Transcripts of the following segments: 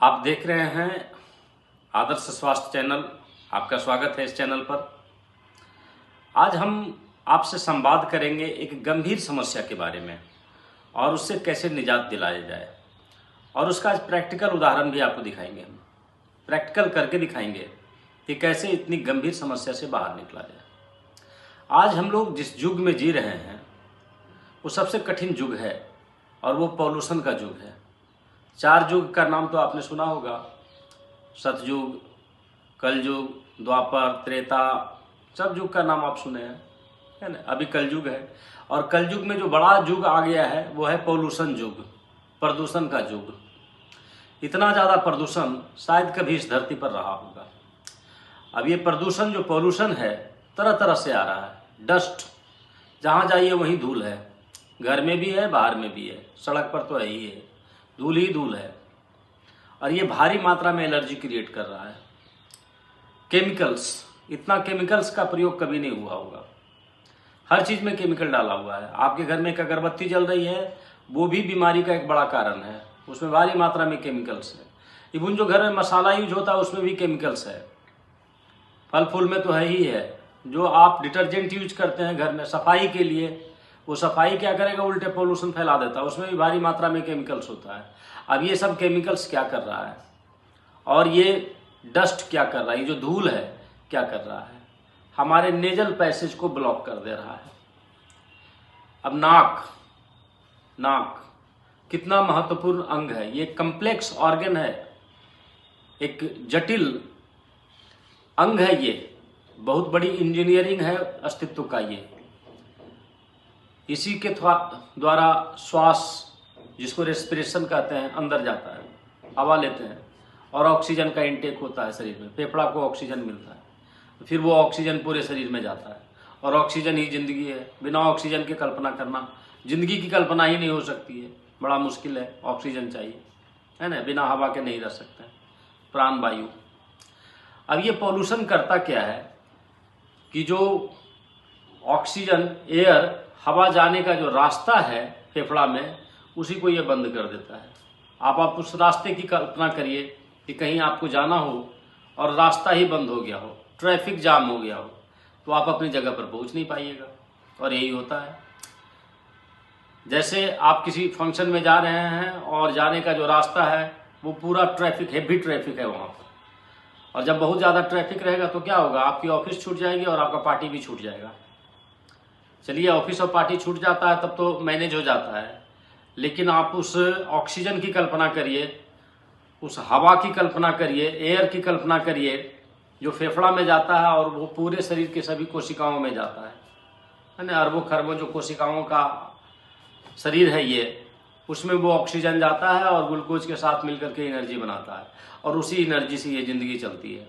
आप देख रहे हैं आदर्श स्वास्थ्य चैनल। आपका स्वागत है इस चैनल पर। आज हम आपसे संवाद करेंगे एक गंभीर समस्या के बारे में और उससे कैसे निजात दिलाया जाए, और उसका आज प्रैक्टिकल उदाहरण भी आपको दिखाएंगे। हम प्रैक्टिकल करके दिखाएंगे कि कैसे इतनी गंभीर समस्या से बाहर निकला जाए। आज हम लोग जिस युग में जी रहे हैं वो सबसे कठिन युग है और वो पॉल्यूशन का युग है। 4 युग का नाम तो आपने सुना होगा, सतयुग, कलयुग, द्वापर, त्रेता, सब युग का नाम आप सुने हैं, है ना। अभी कलयुग है और कलयुग में जो बड़ा युग आ गया है वो है पॉल्यूशन युग, प्रदूषण का युग। इतना ज़्यादा प्रदूषण शायद कभी इस धरती पर रहा होगा। अब ये प्रदूषण जो पॉल्यूशन है तरह तरह से आ रहा है। डस्ट, जहाँ जाइए वहीं धूल है, घर में भी है, बाहर में भी है, सड़क पर तो है ही है, धूल ही धूल है। और ये भारी मात्रा में एलर्जी क्रिएट कर रहा है। केमिकल्स, इतना केमिकल्स का प्रयोग कभी नहीं हुआ होगा। हर चीज़ में केमिकल डाला हुआ है। आपके घर में एक अगरबत्ती जल रही है, वो भी बीमारी का एक बड़ा कारण है। उसमें भारी मात्रा में केमिकल्स है। इवन जो घर में मसाला यूज होता है उसमें भी केमिकल्स है। फल फूल में तो है ही है। जो आप डिटर्जेंट यूज करते हैं घर में सफाई के लिए, वो सफाई क्या करेगा, उल्टे पोल्यूशन फैला देता है। उसमें भी भारी मात्रा में केमिकल्स होता है। अब ये सब केमिकल्स क्या कर रहा है और ये डस्ट क्या कर रहा है, ये जो धूल है क्या कर रहा है, हमारे नेजल पैसेज को ब्लॉक कर दे रहा है। अब नाक कितना महत्वपूर्ण अंग है। ये कम्प्लेक्स ऑर्गन है, एक जटिल अंग है। ये बहुत बड़ी इंजीनियरिंग है अस्तित्व का। ये इसी के द्वारा श्वास, जिसको रेस्पिरेशन कहते हैं, अंदर जाता है, हवा लेते हैं और ऑक्सीजन का इंटेक होता है शरीर में। फेफड़ा को ऑक्सीजन मिलता है, फिर वो ऑक्सीजन पूरे शरीर में जाता है और ऑक्सीजन ही जिंदगी है। बिना ऑक्सीजन की कल्पना करना, जिंदगी की कल्पना ही नहीं हो सकती है, बड़ा मुश्किल है। ऑक्सीजन चाहिए, है ना, बिना हवा के नहीं रह सकते, प्राण वायु। अब ये पॉल्यूशन करता क्या है कि जो ऑक्सीजन, एयर, हवा जाने का जो रास्ता है फेफड़ा में, उसी को ये बंद कर देता है। आप उस रास्ते की कल्पना करिए कि कहीं आपको जाना हो और रास्ता ही बंद हो गया हो, ट्रैफिक जाम हो गया हो, तो आप अपनी जगह पर पहुंच नहीं पाइएगा। और यही होता है। जैसे आप किसी फंक्शन में जा रहे हैं और जाने का जो रास्ता है वो पूरा ट्रैफिक, हेवी ट्रैफिक है वहाँ पर। और जब बहुत ज़्यादा ट्रैफिक रहेगा तो क्या होगा, आपकी ऑफिस छूट जाएगी और आपका पार्टी भी छूट जाएगा। चलिए, ऑफिस और पार्टी छूट जाता है तब तो मैनेज हो जाता है, लेकिन आप उस ऑक्सीजन की कल्पना करिए, उस हवा की कल्पना करिए, एयर की कल्पना करिए, जो फेफड़ा में जाता है और वो पूरे शरीर के सभी कोशिकाओं में जाता है ना। अरबों खरबों जो कोशिकाओं का शरीर है ये, उसमें वो ऑक्सीजन जाता है और ग्लूकोज के साथ मिलकर के एनर्जी बनाता है और उसी एनर्जी से ये जिंदगी चलती है।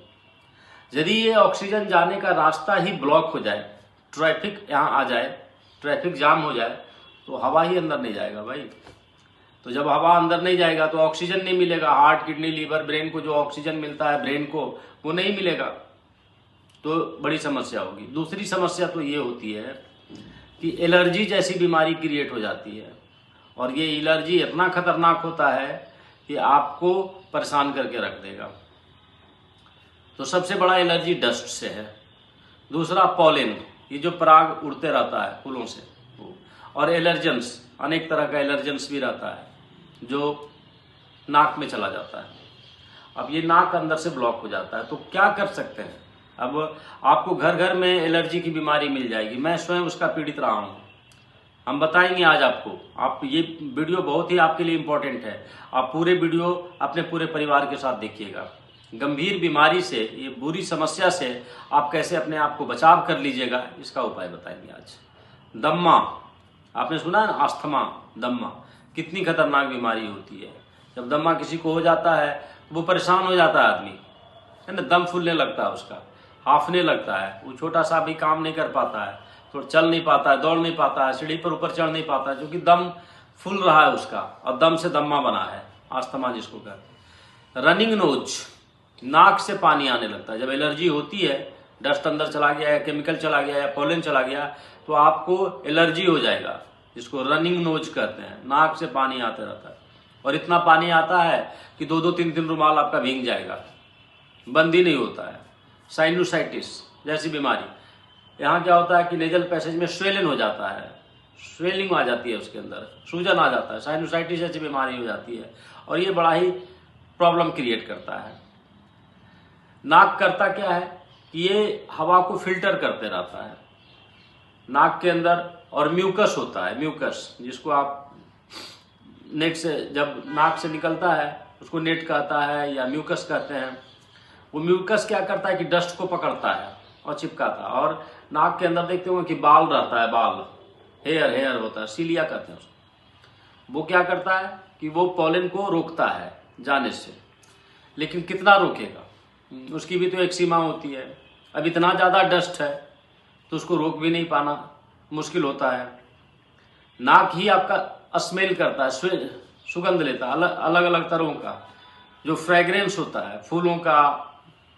यदि ये ऑक्सीजन जाने का रास्ता ही ब्लॉक हो जाए, ट्रैफिक यहाँ आ जाए, ट्रैफिक जाम हो जाए, तो हवा ही अंदर नहीं जाएगा भाई। तो जब हवा अंदर नहीं जाएगा तो ऑक्सीजन नहीं मिलेगा। हार्ट, किडनी, लीवर, ब्रेन को जो ऑक्सीजन मिलता है ब्रेन को, वो नहीं मिलेगा, तो बड़ी समस्या होगी। दूसरी समस्या तो ये होती है कि एलर्जी जैसी बीमारी क्रिएट हो जाती है और ये एलर्जी इतना खतरनाक होता है कि आपको परेशान करके रख देगा। तो सबसे बड़ा एलर्जी डस्ट से है। दूसरा पॉलेन, ये जो पराग उड़ते रहता है फूलों से, और एलर्जेंस, अनेक तरह का एलर्जेंस भी रहता है जो नाक में चला जाता है। अब ये नाक अंदर से ब्लॉक हो जाता है तो क्या कर सकते हैं। अब आपको घर घर में एलर्जी की बीमारी मिल जाएगी। मैं स्वयं उसका पीड़ित रहा हूँ। हम बताएंगे आज आपको। आप ये वीडियो बहुत ही आपके लिए इम्पोर्टेंट है। आप पूरे वीडियो अपने पूरे परिवार के साथ देखिएगा। गंभीर बीमारी से, ये बुरी समस्या से आप कैसे अपने आप को बचाव कर लीजिएगा, इसका उपाय बताएंगे आज। दम्मा, आपने सुना है ना, अस्थमा, दम्मा कितनी खतरनाक बीमारी होती है। जब दम्मा किसी को हो जाता है वो परेशान हो जाता है आदमी, है ना। दम फूलने लगता है उसका, हाफने लगता है, वो छोटा सा भी काम नहीं कर पाता है, तो चल नहीं पाता है, दौड़ नहीं पाता है, सीढ़ी पर ऊपर चढ़ नहीं पाता है, क्योंकि दम फूल रहा है उसका और दम से दम्मा बना है, अस्थमा जिसको कहते हैं। रनिंग नोज, नाक से पानी आने लगता है। जब एलर्जी होती है, डस्ट अंदर चला गया या केमिकल चला गया या पोलन चला गया, तो आपको एलर्जी हो जाएगा, जिसको रनिंग नोज कहते हैं। नाक से पानी आते रहता है और इतना पानी आता है कि 2-2 3 रुमाल आपका भीग जाएगा, बंद ही नहीं होता है। साइनोसाइटिस जैसी बीमारी, यहाँ क्या होता है कि नेजल पैसेज में स्वेलन हो जाता है, स्वेलिंग आ जाती है, उसके अंदर सूजन आ जाता है, साइनोसाइटिस जैसी बीमारी हो जाती है और ये बड़ा ही प्रॉब्लम क्रिएट करता है। नाक करता क्या है कि ये हवा को फिल्टर करते रहता है नाक के अंदर, और म्यूकस होता है, म्यूकस जिसको आप नेट से जब नाक से निकलता है उसको नेट कहता है या म्यूकस कहते हैं। वो म्यूकस क्या करता है कि डस्ट को पकड़ता है और चिपकाता है। और नाक के अंदर देखते होंगे कि बाल रहता है, बाल हेयर होता है, सीलिया कहते हैं उसको। वो क्या करता है कि वो पॉलन को रोकता है जाने से, लेकिन कितना रोकेगा, उसकी भी तो एक सीमा होती है। अब इतना ज़्यादा डस्ट है तो उसको रोक भी नहीं पाना मुश्किल होता है। नाक ही आपका स्मेल करता है, सुगंध लेता है अलग अलग तरहों का, जो फ्रेग्रेंस होता है, फूलों का,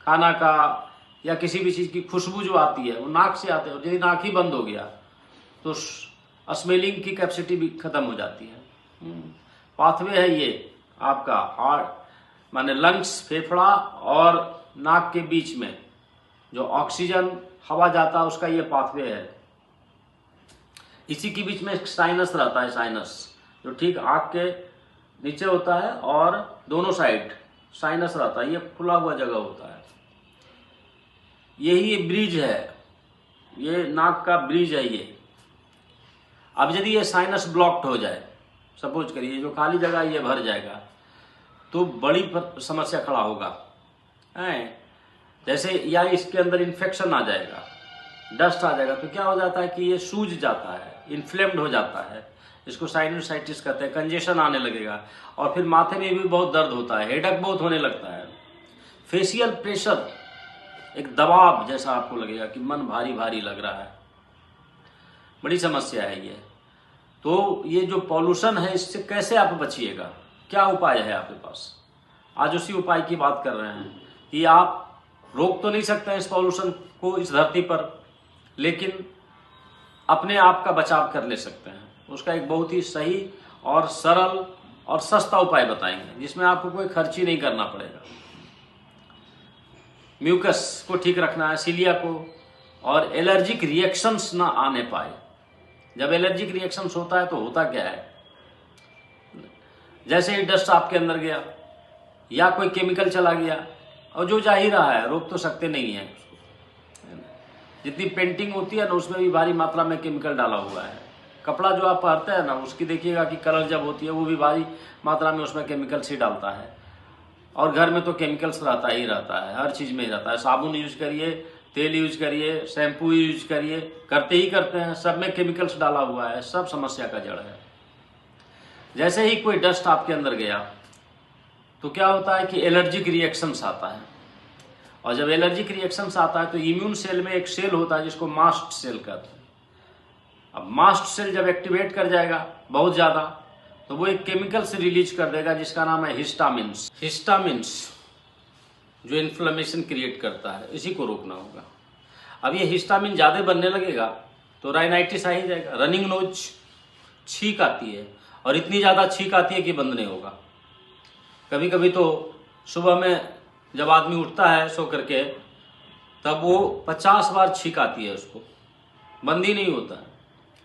खाना का या किसी भी चीज़ की खुशबू जो आती है वो नाक से आती है। और यदि नाक ही बंद हो गया तो स्मेलिंग की कैपेसिटी भी खत्म हो जाती है। पाथवे है ये आपका हार्ट माने लंग्स, फेफड़ा और नाक के बीच में जो ऑक्सीजन हवा जाता है उसका ये पाथवे है। इसी के बीच में एक साइनस रहता है, साइनस जो ठीक आँख के नीचे होता है और दोनों साइड साइनस रहता है, ये खुला हुआ जगह होता है। यही ये ब्रिज है, ये नाक का ब्रिज है ये। अब यदि ये साइनस ब्लॉक्ड हो जाए, सपोज करिए जो खाली जगह ये भर जाएगा तो बड़ी समस्या खड़ा होगा है। जैसे या इसके अंदर इन्फेक्शन आ जाएगा, डस्ट आ जाएगा, तो क्या हो जाता है कि ये सूज जाता है, इन्फ्लेम्ड हो जाता है, इसको साइनोसाइटिस कहते हैं। कंजेशन आने लगेगा और फिर माथे में भी बहुत दर्द होता है, हेडेक बहुत होने लगता है। फेशियल प्रेशर, एक दबाव जैसा आपको लगेगा कि मन भारी भारी लग रहा है, बड़ी समस्या है ये। तो ये जो पॉल्यूशन है इससे कैसे आप बचिएगा, क्या उपाय है आपके पास? आज उसी उपाय की बात कर रहे हैं कि आप रोक तो नहीं सकते हैं इस पॉल्यूशन को इस धरती पर, लेकिन अपने आप का बचाव कर ले सकते हैं। उसका एक बहुत ही सही और सरल और सस्ता उपाय बताएंगे जिसमें आपको कोई खर्च ही नहीं करना पड़ेगा। म्यूकस को ठीक रखना है, सीलिया को, और एलर्जिक रिएक्शंस ना आने पाए। जब एलर्जिक रिएक्शंस होता है तो होता क्या है, जैसे ही डस्ट आपके अंदर गया या कोई केमिकल चला गया, और जो जा ही रहा है रोक तो सकते नहीं है उसको। जितनी पेंटिंग होती है ना उसमें भी भारी मात्रा में केमिकल डाला हुआ है। कपड़ा जो आप पहनते हैं ना उसकी देखिएगा कि कलर जब होती है वो भी भारी मात्रा में उसमें केमिकल्स ही डालता है। और घर में तो केमिकल्स रहता ही रहता है, हर चीज़ में ही रहता है। साबुन यूज करिए, तेल यूज करिए, शैम्पू यूज करिए, करते ही करते हैं, सब में केमिकल्स डाला हुआ है, सब समस्या का जड़ है। जैसे ही कोई डस्ट आपके अंदर गया तो क्या होता है कि एलर्जिक रिएक्शंस आता है, और जब एलर्जिक रिएक्शंस आता है तो इम्यून सेल में एक सेल होता है जिसको मास्ट सेल कहते हैं। अब मास्ट सेल जब एक्टिवेट कर जाएगा बहुत ज़्यादा तो वो एक केमिकल से रिलीज कर देगा जिसका नाम है हिस्टामिन्स। हिस्टामिन्स जो इन्फ्लेमेशन क्रिएट करता है, इसी को रोकना होगा। अब ये हिस्टामिन ज़्यादा बनने लगेगा तो राइनाइटिस आ ही जाएगा, रनिंग नोज, छींक आती है, और इतनी ज़्यादा छींक आती है कि बंद नहीं होगा। कभी कभी तो सुबह में जब आदमी उठता है सो करके तब वो 50 बार छींक आती है, उसको बंद ही नहीं होता है।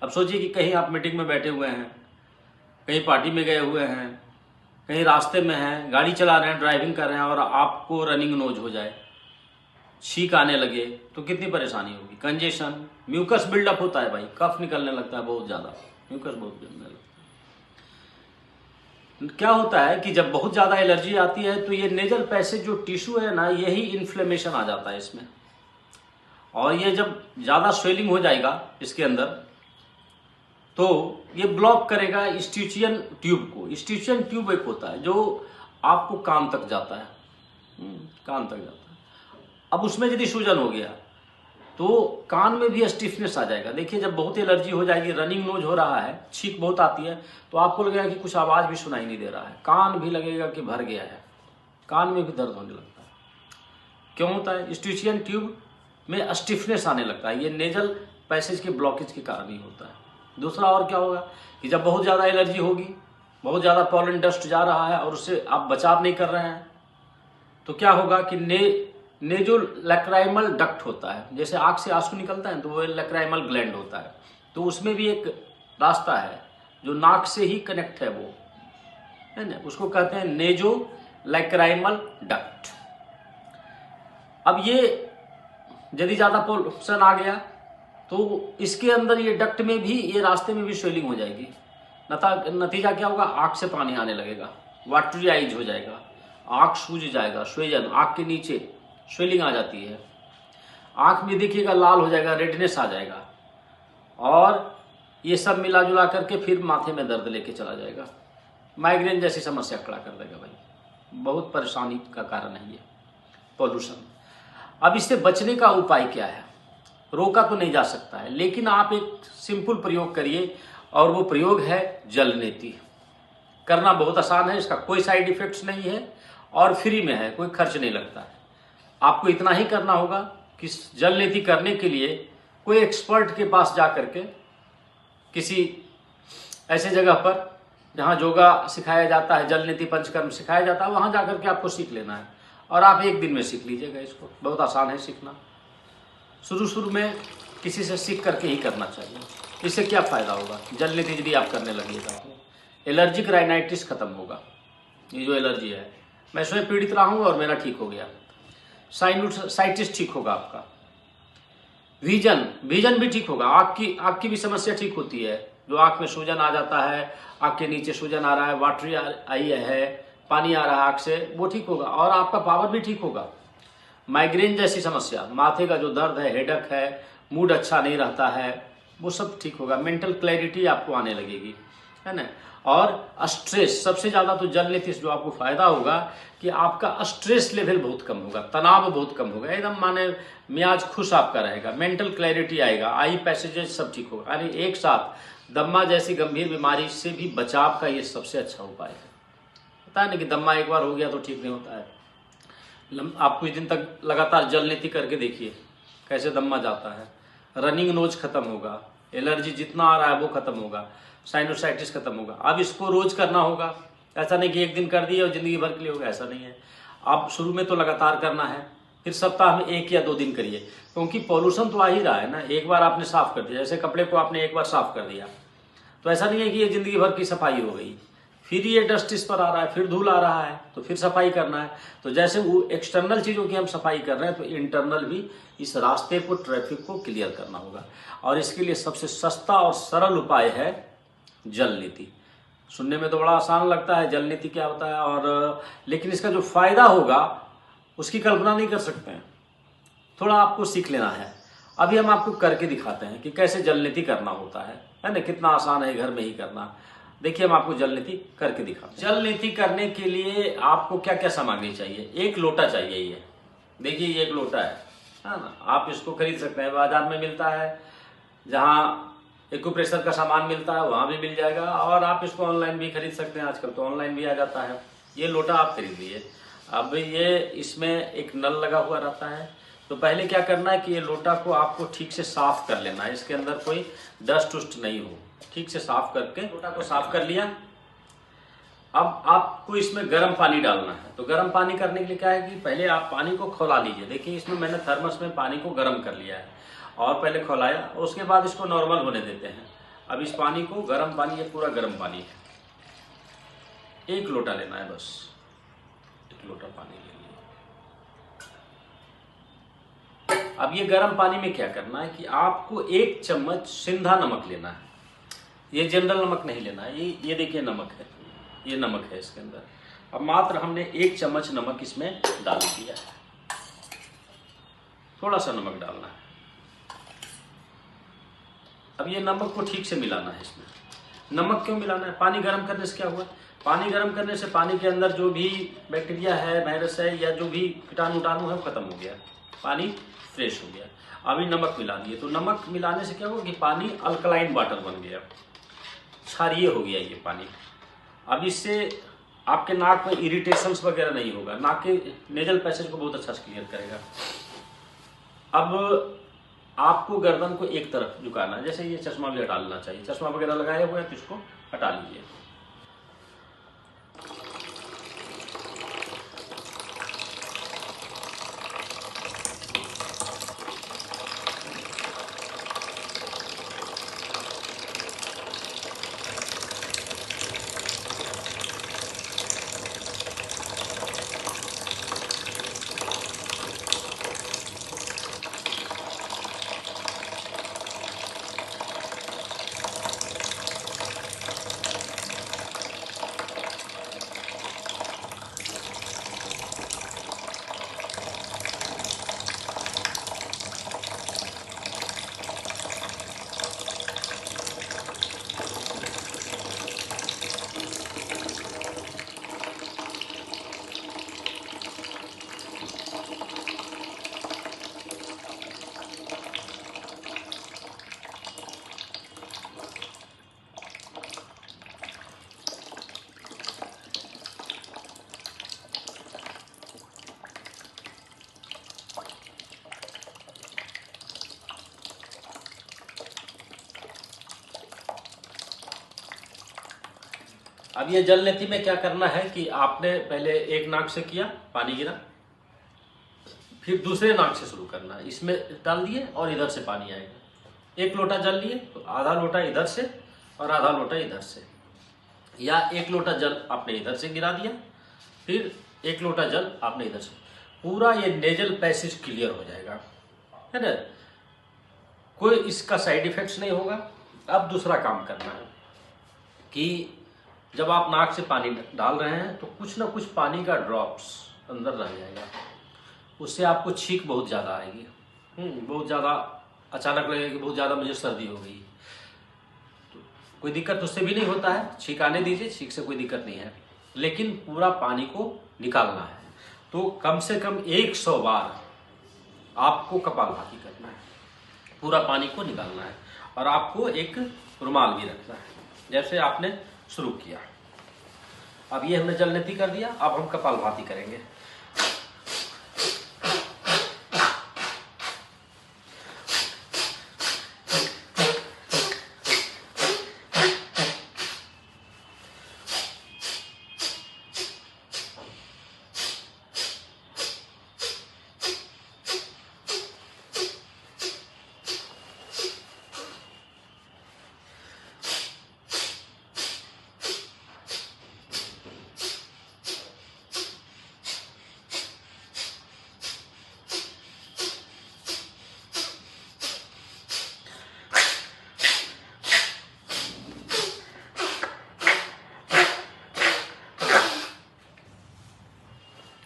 अब सोचिए कि कहीं आप मीटिंग में बैठे हुए हैं, कहीं पार्टी में गए हुए हैं, कहीं रास्ते में हैं, गाड़ी चला रहे हैं, ड्राइविंग कर रहे हैं और आपको रनिंग नोज हो जाए, छींक आने लगे तो कितनी परेशानी होगी। कंजेशन, म्यूकस बिल्डअप होता है भाई, कफ निकलने लगता है बहुत ज़्यादा, म्यूकस बहुत निकलने लगता है। क्या होता है कि जब बहुत ज़्यादा एलर्जी आती है तो ये नेजल पैसेज जो टिश्यू है ना, यही इन्फ्लेमेशन आ जाता है इसमें, और ये जब ज़्यादा स्वेलिंग हो जाएगा इसके अंदर तो ये ब्लॉक करेगा स्टिचियन ट्यूब को। स्टिचियन ट्यूब एक होता है जो आपको कान तक जाता है, कान तक जाता है। अब उसमें यदि सूजन हो गया तो कान में भी स्टिफनेस आ जाएगा। देखिए जब बहुत एलर्जी हो जाएगी, रनिंग नोज हो रहा है, छींक बहुत आती है, तो आपको लगेगा कि कुछ आवाज़ भी सुनाई नहीं दे रहा है, कान भी लगेगा कि भर गया है, कान में भी दर्द होने लगता है। क्यों होता है? स्टिचियन ट्यूब में स्टिफनेस आने लगता है। ये नेजल पैसेज के ब्लॉकेज के कारण ही होता है। दूसरा और क्या होगा कि जब बहुत ज़्यादा एलर्जी होगी बहुत ज़्यादा पॉलन डस्ट जा रहा है और उससे आप बचाव नहीं कर रहे हैं, तो क्या होगा कि नेजोलैक्राइमल डक्ट होता है, जैसे आँख से आंसू निकलता है तो वो लैक्राइमल ग्लैंड होता है, तो उसमें भी एक रास्ता है जो नाक से ही कनेक्ट है, वो है ना, उसको कहते हैं नेजोलैक्राइमल डक्ट। अब ये यदि ज़्यादा पोल्यूशन आ गया तो इसके अंदर ये डक्ट में भी, ये रास्ते में भी स्वेलिंग हो जाएगी। नतीजा क्या होगा, आँख से पानी आने लगेगा, वाटरी आइज हो जाएगा, आँख सूज जाएगा, स्वेजन, आँख के नीचे स्वेलिंग आ जाती है, आँख में देखिएगा लाल हो जाएगा, रेडनेस आ जाएगा, और ये सब मिला जुला करके फिर माथे में दर्द लेके चला जाएगा, माइग्रेन जैसी समस्या खड़ा कर देगा भाई। बहुत परेशानी का कारण है ये पॉल्यूशन। अब इससे बचने का उपाय क्या है? रोका तो नहीं जा सकता है, लेकिन आप एक सिंपल प्रयोग करिए, और वो प्रयोग है जल नीति। करना बहुत आसान है, इसका कोई साइड इफेक्ट्स नहीं है और फ्री में है, कोई खर्च नहीं लगता है। आपको इतना ही करना होगा कि जल नीति करने के लिए कोई एक्सपर्ट के पास जा करके, किसी ऐसे जगह पर जहाँ योगा सिखाया जाता है, जल नीति पंचकर्म सिखाया जाता है, वहाँ जा करके आपको सीख लेना है, और आप एक दिन में सीख लीजिएगा इसको। बहुत आसान है सीखना। शुरू में किसी से सीख करके ही करना चाहिए। इससे क्या फ़ायदा होगा? जल नीति यदि आप करने लगिएगा तो एलर्जिक राइनाइटिस खत्म होगा। ये जो एलर्जी है, मैं स्वयं पीड़ित रहा हूँ और मेरा ठीक हो गया। साइनसाइटिस ठीक होगा आपका। विजन भी ठीक होगा। आँख की भी समस्या ठीक होती है, जो आँख में सूजन आ जाता है, आँख के नीचे सूजन आ रहा है, वाटरी आई है, पानी आ रहा है आँख से, वो ठीक होगा, और आपका पावर भी ठीक होगा। माइग्रेन जैसी समस्या, माथे का जो दर्द है, हेडक है, मूड अच्छा नहीं रहता है, वो सब ठीक होगा। मेंटल क्लैरिटी आपको आने लगेगी, है ना। और स्ट्रेस, सबसे ज़्यादा तो जल नीति से जो आपको फायदा होगा कि आपका स्ट्रेस लेवल बहुत कम होगा, तनाव बहुत कम होगा, एकदम माने मियाज खुश आपका रहेगा, मेंटल क्लैरिटी आएगा, आई पैसेजेस सब ठीक होगा। यानी एक साथ दम्मा जैसी गंभीर बीमारी से भी बचाव का ये सबसे अच्छा उपाय है। पता है ना कि दम्मा एक बार हो गया तो ठीक नहीं होता है। आप कुछ दिन तक लगातार जल नीति करके देखिए कैसे दम्मा जाता है। रनिंग नोज खत्म होगा, एलर्जी जितना आ रहा है वो खत्म होगा, साइनोसाइटिस खत्म होगा। अब इसको रोज करना होगा, ऐसा नहीं कि एक दिन कर दिए और जिंदगी भर के लिए होगा, ऐसा नहीं है। अब शुरू में तो लगातार करना है, फिर सप्ताह में 1 या 2 दिन करिए, क्योंकि पॉल्यूशन तो आ ही रहा है ना। एक बार आपने साफ कर दिया, जैसे कपड़े को आपने एक बार साफ कर दिया तो ऐसा नहीं है कि ये जिंदगी भर की सफाई हो गई, फिर ये डस्ट इस पर आ रहा है, फिर धूल आ रहा है, तो फिर सफाई करना है। तो जैसे वो एक्सटर्नल चीज़ों की हम सफाई कर रहे हैं, तो इंटरनल भी इस रास्ते को, ट्रैफिक को क्लियर करना होगा। और इसके लिए सबसे सस्ता और सरल उपाय है जल नीति। सुनने में तो बड़ा आसान लगता है जल नीति क्या होता है, और लेकिन इसका जो फायदा होगा उसकी कल्पना नहीं कर सकते हैं। थोड़ा आपको सीख लेना है। अभी हम आपको करके दिखाते हैं कि कैसे जल नीति करना होता है ना। कितना आसान है घर में ही करना। देखिए, हम आपको जल नीति करके दिखाते हैं। जल नीति करने के लिए आपको क्या क्या सामग्री चाहिए? 1 लोटा चाहिए। ये देखिए, ये 1 लोटा है ना। आप इसको खरीद सकते हैं, बाजार में मिलता है, जहाँ एक्यूप्रेशर का सामान मिलता है वहाँ भी मिल जाएगा, और आप इसको ऑनलाइन भी खरीद सकते हैं। आजकल तो ऑनलाइन भी आ जाता है। ये लोटा आप खरीद लीजिए। अब ये इसमें एक नल लगा हुआ रहता है। तो पहले क्या करना है कि ये लोटा को आपको ठीक से साफ कर लेना है, इसके अंदर कोई डस्ट उस्ट नहीं हो। ठीक से साफ करके लोटा को साफ कर लिया। अब आपको इसमें गर्म पानी डालना है। तो गर्म पानी करने के लिए क्या है कि पहले आप पानी को खौला लीजिए। देखिए, इसमें मैंने थर्मस में पानी को गर्म कर लिया है और पहले खौलाया, उसके बाद इसको नॉर्मल होने देते हैं। अब इस पानी को, गर्म पानी, ये पूरा गर्म पानी है, 1 लोटा लेना है, बस 1 लोटा पानी ले लिया। अब ये गर्म पानी में क्या करना है कि आपको 1 चम्मच सिंधा नमक लेना है। ये जनरल नमक नहीं लेना है, ये देखिए नमक है, ये नमक है इसके अंदर। अब मात्र हमने 1 चम्मच नमक इसमें डाल दिया है। थोड़ा सा नमक डालना है। अब ये नमक को ठीक से मिलाना है। इसमें नमक क्यों मिलाना है? पानी गर्म करने से क्या हुआ? पानी गर्म करने से पानी के अंदर जो भी बैक्टीरिया है, वायरस है, या जो भी कीटाणु है, वो खत्म हो गया, पानी फ्रेश हो गया। अभी नमक मिला दिए, तो नमक मिलाने से क्या हुआ कि पानी अल्कलाइन वाटर बन गया, क्षारीय हो गया ये पानी। अब इससे आपके नाक में इरिटेशंस वगैरह नहीं होगा, नाक के नेजल पैसेज को बहुत अच्छा से क्लियर करेगा। अब आपको गर्दन को एक तरफ झुकाना है, जैसे ये चश्मा भी हटा लेना चाहिए। चश्मा वगैरह लगाए हुए हैं तो इसको हटा लीजिए। अब ये जल नीति में क्या करना है कि आपने पहले एक नाक से किया, पानी गिरा, फिर दूसरे नाक से शुरू करना है। इसमें डाल दिए और इधर से पानी आएगा। 1 लोटा जल लिए तो आधा लोटा इधर से और आधा लोटा इधर से, या 1 लोटा जल आपने इधर से गिरा दिया, फिर 1 लोटा जल आपने इधर से, पूरा ये नेजल पैसेज क्लियर हो जाएगा, है ना। कोई इसका साइड इफेक्ट्स नहीं होगा। अब दूसरा काम करना है कि जब आप नाक से पानी डाल रहे हैं तो कुछ ना कुछ पानी का ड्रॉप्स अंदर रह जाएगा, उससे आपको छींक बहुत ज़्यादा आएगी। बहुत ज़्यादा अचानक लगेगा कि बहुत ज़्यादा मुझे सर्दी हो गई। तो कोई दिक्कत उससे भी नहीं होता है, छींक आने दीजिए, छींक से कोई दिक्कत नहीं है, लेकिन पूरा पानी को निकालना है। तो कम से कम 100 बार आपको कपालभाति करना है, पूरा पानी को निकालना है। और आपको एक रुमाल भी रखना है, जैसे आपने शुरू किया। अब ये हमने जल नीति कर दिया, अब हम कपालभाति करेंगे।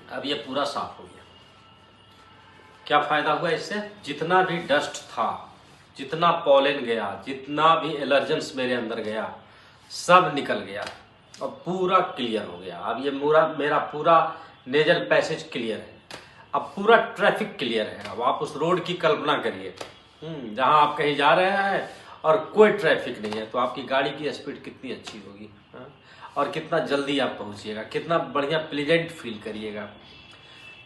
अब ये पूरा साफ हो गया। क्या फायदा हुआ इससे? जितना भी डस्ट था, जितना पॉलन गया, जितना भी एलर्जेंस मेरे अंदर गया, सब निकल गया और पूरा क्लियर हो गया। अब ये मेरा पूरा नेजल पैसेज क्लियर है, अब पूरा ट्रैफिक क्लियर है। अब आप उस रोड की कल्पना करिए जहां आप कहीं जा रहे हैं और कोई ट्रैफिक नहीं है, तो आपकी गाड़ी की स्पीड कितनी अच्छी होगी, और कितना जल्दी आप पहुंचिएगा, कितना बढ़िया प्लेजेंट फील करिएगा।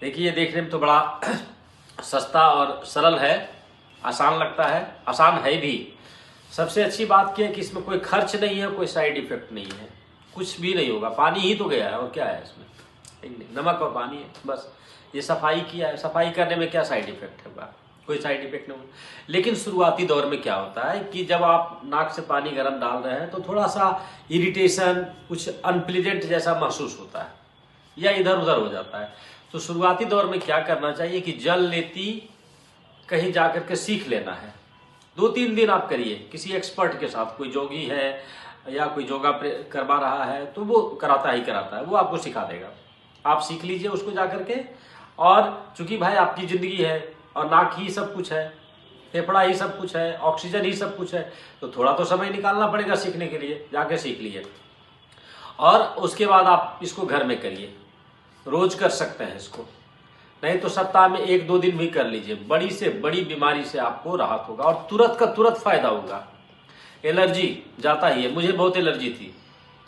देखिए ये देखने में तो बड़ा सस्ता और सरल है, आसान लगता है, आसान है भी। सबसे अच्छी बात क्या है कि इसमें कोई खर्च नहीं है, कोई साइड इफेक्ट नहीं है, कुछ भी नहीं होगा। पानी ही तो गया है और क्या है इसमें, नमक और पानी है बस। ये सफाई किया है, सफाई करने में क्या साइड इफेक्ट होगा? कोई साइड इफेक्ट नहीं होगा। लेकिन शुरुआती दौर में क्या होता है कि जब आप नाक से पानी गर्म डाल रहे हैं तो थोड़ा सा इरिटेशन, कुछ अनप्लीजेंट जैसा महसूस होता है या इधर उधर हो जाता है। तो शुरुआती दौर में क्या करना चाहिए कि जल नीति कहीं जाकर के सीख लेना है। 2-3 दिन आप करिए किसी एक्सपर्ट के साथ, कोई जोगी है या कोई योगा करवा रहा है तो वो कराता ही कराता है, वो आपको सिखा देगा। आप सीख लीजिए उसको जाकर के। और चूंकि भाई आपकी जिंदगी है और नाक ही सब कुछ है, फेफड़ा ही सब कुछ है, ऑक्सीजन ही सब कुछ है, तो थोड़ा तो समय निकालना पड़ेगा सीखने के लिए। जाके सीख लिए और उसके बाद आप इसको घर में करिए, रोज कर सकते हैं इसको, नहीं तो सप्ताह में 1-2 दिन भी कर लीजिए। बड़ी से बड़ी बीमारी से आपको राहत होगा और तुरंत का तुरंत फायदा होगा। एलर्जी जाता ही है, मुझे बहुत एलर्जी थी,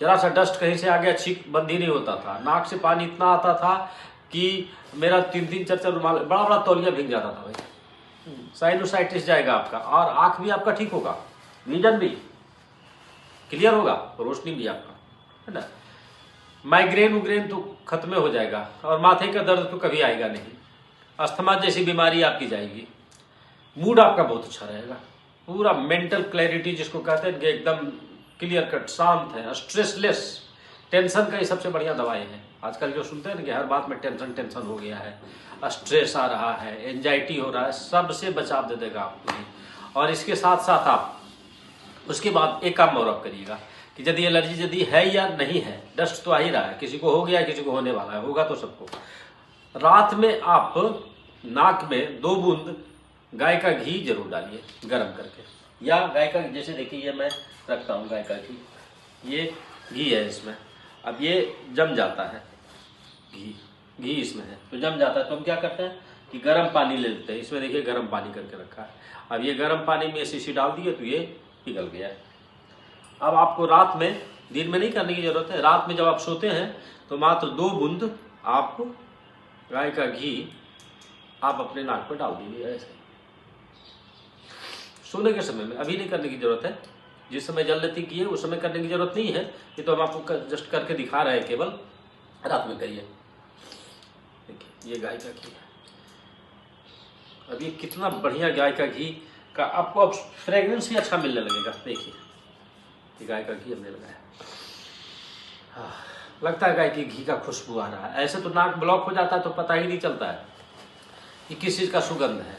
जरा सा डस्ट कहीं से आ गया छींक बंद ही नहीं होता था, नाक से पानी इतना आता था कि मेरा 3-3 4-4 रुमाल, बड़ा बड़ा तौलिया भीग जाता था भाई। साइनोसाइटिस जाएगा आपका और आंख भी आपका ठीक होगा, विजन भी क्लियर होगा, रोशनी भी आपका, है ना। माइग्रेन उग्रेन तो खत्म हो जाएगा और माथे का दर्द तो कभी आएगा नहीं। अस्थमा जैसी बीमारी आपकी जाएगी। मूड आपका बहुत अच्छा रहेगा, पूरा मेंटल क्लैरिटी जिसको कहते हैं कि एकदम क्लियर कट, शांत है, स्ट्रेसलेस। टेंशन का ही सबसे बढ़िया दवाई है। आजकल जो सुनते हैं ना कि हर बात में टेंशन हो गया है, स्ट्रेस आ रहा है, एंजाइटी हो रहा है, सबसे बचाव दे देगा आपको। और इसके साथ साथ आप उसके बाद एक काम और आप करिएगा कि यदि एलर्जी यदि है या नहीं है, डस्ट तो आ ही रहा है, किसी को हो गया, किसी को होने वाला है, होगा तो सबको। रात में आप नाक में 2 बूंद गाय का घी जरूर डालिए गर्म करके, या गाय का, जैसे देखिए ये मैं रखता हूँ गाय का घी, ये घी है इसमें। अब ये जम जाता है, घी इसमें है तो जम जाता है, तो हम क्या करते हैं कि गर्म पानी ले लेते हैं। इसमें देखिए गर्म पानी करके रखा है। अब ये गर्म पानी में शीशी डाल दिए तो ये पिघल गया है। अब आपको रात में, दिन में नहीं करने की जरूरत है, रात में जब आप सोते हैं तो मात्र 2 बूंद आप गाय का घी आप अपने नाक पर डाल दीजिए ऐसे सोने के समय में। अभी नहीं करने की जरूरत है, जिस समय जल लेती घी है उस समय करने की जरूरत नहीं है, ये तो हम आपको जस्ट करके दिखा रहे हैं, केवल रात में करिए। देखिए ये गाय का घी है। अब ये कितना बढ़िया गाय का घी का आपको अब फ्रेग्रेंस ही अच्छा मिलने लगेगा। देखिए ये गाय का घी हमने लगाया, हाँ, लगता है गाय की घी का खुशबू आ रहा है। ऐसे तो नाक ब्लॉक हो जाता है तो पता ही नहीं चलता है कि किस चीज़ का सुगंध है।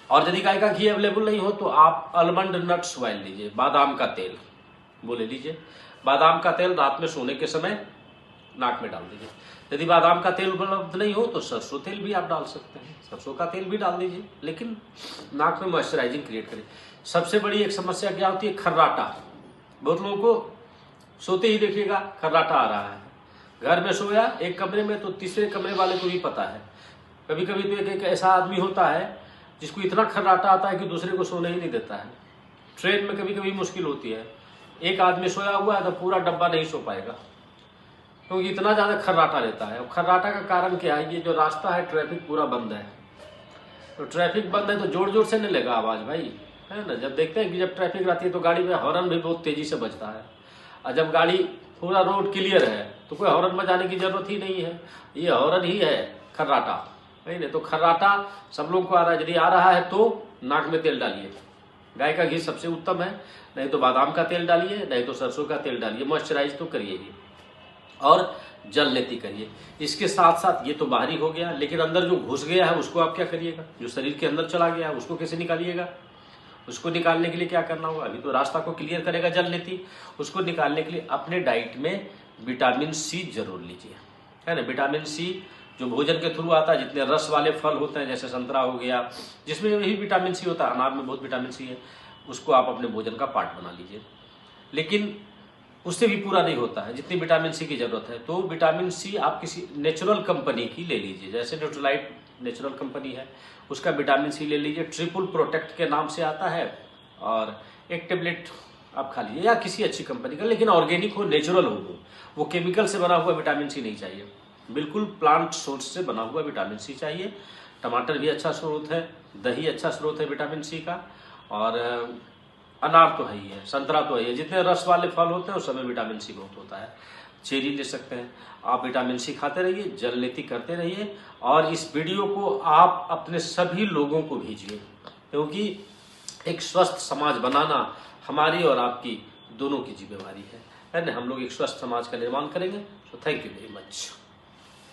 और यदि गाय का घी अवेलेबल नहीं हो तो आप आलमंड नट्स ऑयल लीजिए, बादाम का तेल वो ले लीजिए। बादाम का तेल रात में सोने के समय नाक में डाल दीजिए। यदि बादाम का तेल उपलब्ध नहीं हो तो सरसों तेल भी आप डाल सकते हैं, सरसों का तेल भी डाल दीजिए, लेकिन नाक में मॉइस्चराइजिंग क्रिएट करें। सबसे बड़ी एक समस्या क्या होती है, खर्राटा। बहुत लोगों को सोते ही देखिएगा खर्राटा आ रहा है। घर में सोया एक कमरे में तो तीसरे कमरे वाले को भी पता है। कभी कभी तो एक ऐसा आदमी होता है जिसको इतना खर्राटा आता है कि दूसरे को सोने ही नहीं देता है। ट्रेन में कभी कभी मुश्किल होती है, एक आदमी सोया हुआ है तो पूरा डब्बा नहीं सो पाएगा क्योंकि इतना ज़्यादा खर्राटा लेता है। और खर्राटा का कारण क्या है, ये जो रास्ता है ट्रैफिक पूरा बंद है, तो ट्रैफिक बंद है तो जोर जोर से नहीं लेगा आवाज़ भाई, है ना। जब देखते हैं कि जब ट्रैफिक रहती है तो गाड़ी में हॉर्न भी बहुत तेज़ी से बजता है, और जब गाड़ी पूरा रोड क्लियर है तो कोई हॉर्न बजाने की जरूरत ही नहीं है, ये हॉर्न ही है खर्राटा, नहीं। तो खर्राटा सब लोगों को आ रहा है। यदि आ रहा है तो नाक में तेल डालिए, गाय का घी सबसे उत्तम है, नहीं तो बादाम का तेल डालिए, नहीं तो सरसों का तेल डालिए, मॉइस्चराइज तो करिए ही, और जल लेती करिए। इसके साथ साथ ये तो बाहरी हो गया, लेकिन अंदर जो घुस गया है उसको आप क्या करिएगा, जो शरीर के अंदर चला गया है उसको कैसे निकालिएगा। उसको निकालने के लिए क्या करना होगा, अभी तो रास्ता को क्लियर करेगा जल लेती। उसको निकालने के लिए अपने डाइट में विटामिन सी जरूर लीजिए, है ना। विटामिन सी जो भोजन के थ्रू आता है, जितने रस वाले फल होते हैं जैसे संतरा हो गया, जिसमें यही विटामिन सी होता है, अनार में बहुत विटामिन सी है, उसको आप अपने भोजन का पार्ट बना लीजिए। लेकिन उससे भी पूरा नहीं होता है जितनी विटामिन सी की जरूरत है, तो विटामिन सी आप किसी नेचुरल कंपनी की ले लीजिए, जैसे न्यूट्रीलाइट नेचुरल कंपनी है, उसका विटामिन सी ले लीजिए। ट्रिपल प्रोटेक्ट के नाम से आता है, और एक टेबलेट आप खा लीजिए, या किसी अच्छी कंपनी का, लेकिन ऑर्गेनिक हो, नेचुरल हो, वो केमिकल से बना हुआ विटामिन सी नहीं चाहिए, बिल्कुल प्लांट सोर्स से बना हुआ विटामिन सी चाहिए। टमाटर भी अच्छा स्रोत है, दही अच्छा स्रोत है विटामिन सी का, और अनार तो है ही है, संतरा तो है ही है, जितने रस वाले फल होते हैं उस समय विटामिन सी बहुत होता है। चेरी ले सकते हैं आप, विटामिन सी खाते रहिए, जल लेती करते रहिए, और इस वीडियो को आप अपने सभी लोगों को भेजिए, क्योंकि एक स्वस्थ समाज बनाना हमारी और आपकी दोनों की जिम्मेवारी है ना। हम लोग एक स्वस्थ समाज का निर्माण करेंगे। So thank you very much.